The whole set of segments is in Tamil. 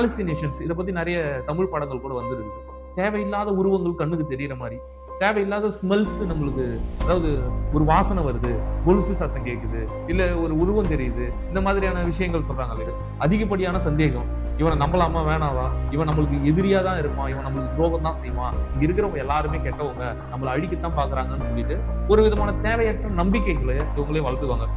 ஹாலுசினேஷன்ஸ் இத பத்தி நெறைய தமிழ் படங்கள் கூட வந்திருக்கு. தேவையில்லாத உருவங்கள் கண்ணுக்கு தெரியிற மாரி, தேவையில்லாத ஸ்மெல்ஸ் நம்மளுக்கு அதாவது ஒரு வாசனை வருது, கொலுசு சத்தம் கேட்குது, இல்ல ஒரு உருவம் தெரியுது. இந்த மாதிரியான விஷயங்கள் சொல்றாங்கல்ல. அதிகப்படியான சந்தேகம். இவன நம்பலாமா? வேணாவா? இவன் நம்மளுக்கு எதிரியா தான் இருப்பான். இவன் நம்மளுக்கு துரோகம் தான் செய்வான். இங்க இருக்கிறவங்க எல்லாருமே கெட்டவங்க. நம்மள அழிக்கத்தான் பார்க்குறாங்கன்னு சொல்லிட்டு, ஒரு விதமான தேவையற்ற நம்பிக்கைகள இவங்களே வளர்த்துக்குவாங்க.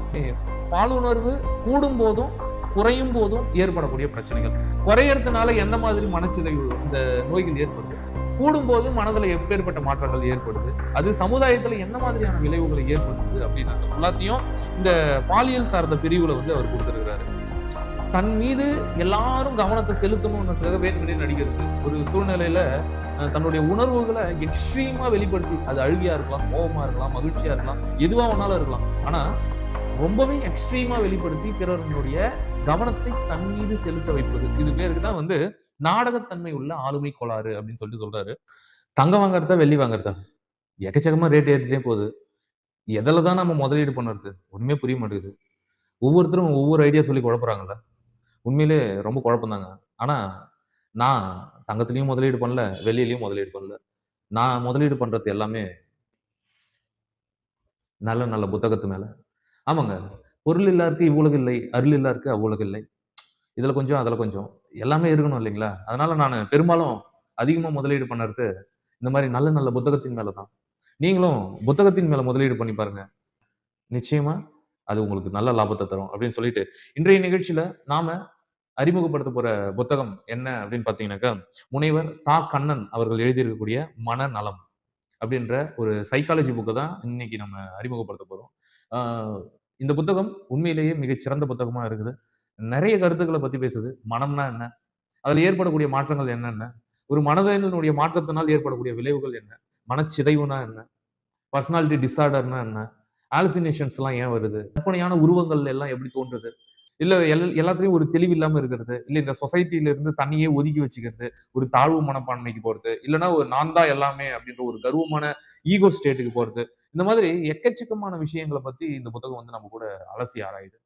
பாலுணர்வு கூடும்போதும், குறையும் போதும் ஏற்படக்கூடிய பிரச்சனைகள். குறையறதுனால எந்த மாதிரி மனச்சிதைவு இந்த நோய்கள் ஏற்படுது? கூடும்போது மனதுல எப்பேற்பட்ட மாற்றங்கள் ஏற்படுது? அது சமுதாயத்துல என்ன மாதிரியான விளைவுகளை ஏற்படுத்துது? அப்படின்றது ஃபுல்லாத்தையும் இந்த பாலியல் சார்ந்த பிரிவுல வந்து அவர் குடுத்திருக்கிறாரு. தன் மீது எல்லாரும் கவனத்த செலுத்தணும்ன்றதுக்காக வேணும்னே நடிக்கிறது. ஒரு சூழ்நிலையில தன்னுடைய உணர்வுகள எக்ஸ்ட்ரீமா வெளிப்படுத்தி, அது அழுகையா இருக்கலாம், கோவமா இருக்கலாம், மகிழ்ச்சியா இருக்கலாம், எதுவா வேணாலும் இருக்கலாம். ஆனா ரொம்பவே எக்ஸ்ட்ரீமா வெளிப்படுத்தி பிறருடைய கவனத்தை தன் மீது செலுத்த வைப்பது. இது பேருக்கு தான் வந்து நாடகத்தன்மை உள்ள ஆளுமை கோளாறு அப்படின்னு சொல்லிட்டு சொல்றாரு. தங்கம் வாங்குறதா, வெள்ளி வாங்குறதா? எக்கச்சக்கமா ரேட் ஏறிட்டே போகுது. எதுல தான் நம்ம முதலீடு பண்ணுறது? ஒண்ணுமே புரிய மாட்டேங்குது. ஒவ்வொருத்தரும் ஒவ்வொரு ஐடியா சொல்லி குழப்புறாங்கல்ல. உண்மையிலே ரொம்ப குழப்பம் தாங்க. ஆனா, நான் தங்கத்திலயும் முதலீடு பண்ணல, வெள்ளியிலயும் முதலீடு பண்ணல. நான் முதலீடு பண்றது எல்லாமே நல்ல நல்ல புத்தகத்து மேல. ஆமாங்க. பொருள் இல்லாருக்கு இவ்வுலகு இல்லை. அருள் இல்லாருக்கு அவ்வுலகு இல்லை. இதுல கொஞ்சம், அதுல கொஞ்சம். எல்லாமே இருக்கணும் இல்லைங்களா? அதனால நானு பெரும்பாலும் அதிகமா முதலீடு பண்ணறது, இந்த மாரி நல்ல நல்ல புத்தகத்தின் மேல தான். நீங்களும் புத்தகத்தின் மேல முதலீடு பண்ணி பாருங்க. நிச்சயமா அது உங்களுக்கு நல்ல லாபத்த தரும். அப்படின்னு சொல்லிட்டு, இன்றைய நிகழ்ச்சியில நாம அறிமுகப்படுத்தப் போற புத்தகம் என்ன அப்படின்னு பார்த்தீங்கன்னாக்கா, முனைவர் தா. கண்ணன் அவர்கள் எழுதியிருக்கக்கூடிய மனநலம் அப்படின்ற ஒரு சைக்காலஜி புக்க தான் இன்னைக்கு நம்ம அறிமுகப்படுத்தப் போறோம். ஆ இந்த புத்தகம் உண்மையிலேயே மிகச் சிறந்த புத்தகமா இருக்குது. நெறைய கருத்துக்கள பத்தி பேசுது. மனம்னா என்ன? அதுல ஏற்படக்கூடிய மாற்றங்கள் என்னென்ன? ஒரு மனதனுடைய மாற்றத்தினால் ஏற்படக்கூடிய விளைவுகள் என்ன? மனச்சிதைவுனா என்ன? பர்சனாலிட்டி டிஸார்டர்னா என்ன? ஹாலுசினேஷன்ஸ்லாம் ஏன் வருது? கற்பனையான உருவங்கள் எல்லாம் எப்படி தோன்றுது? இல்ல எல்லாத்துலயும் ஒரு தெளிவு இல்லாம இருக்கிறது. இல்ல இந்த சொசைட்டில இருந்து தன்னையே ஒதுக்கி வச்சுக்கிறது. ஒரு தாழ்வு மனப்பான்மைக்கு போறது. இல்லன்னா ஒரு நான் தான் எல்லாமே அப்படின்ற ஒரு கர்வமான ஈகோ ஸ்டேட்க்கு போறது. இந்த மாதிரி எக்கச்சக்கமான விஷயங்கள பத்தி இந்த புத்தகம் வந்து நம்ம கூட அலசி ஆராயுது.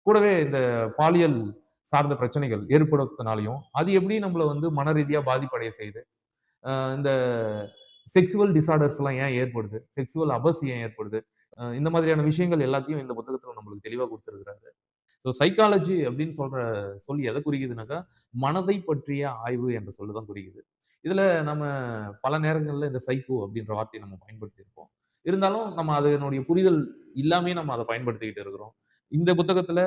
கூடவே இந்த பாலியல் சார்ந்த பிரச்சனைகள் ஏற்படுத்துனாலயும், அது எப்படி நம்மள வந்து மனரீதியா பாதிப்படைய செய்யுது? இந்த செக்சுவல் டிஸார்டர்ஸ்லாம் ஏன் ஏற்படுது? செக்சுவல் அபஸ் ஏன் ஏற்படுது? இந்த மாதிரியான விஷயங்கள் எல்லாத்தையும் இந்த புத்தகத்துல நம்மளுக்கு தெளிவா குடுத்திருக்கிறாரு. சைக்காலஜி அப்படின்னு சொல்ற சொல் எத குறிக்குதுனாக்கா, மனதை பற்றிய ஆய்வு என்ற சொல்ல தான் குறிக்குது. இதுல நம்ம பல நேரங்கள்ல இந்த சைக்கோ அப்படின்ற வார்த்தைய நம்ம பயன்படுத்தியிருப்போம். இருந்தாலும் நம்ம அதனுடைய புரிதல் இல்லாமயே நம்ம அத பயன்படுத்திக்கிட்டு இருக்கிறோம். இந்த புத்தகத்துல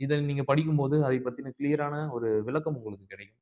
இத நீங்க படிக்கும்போது அதை பத்தின கிளியரான ஒரு விளக்கம் உங்களுக்கு கிடைக்கும்.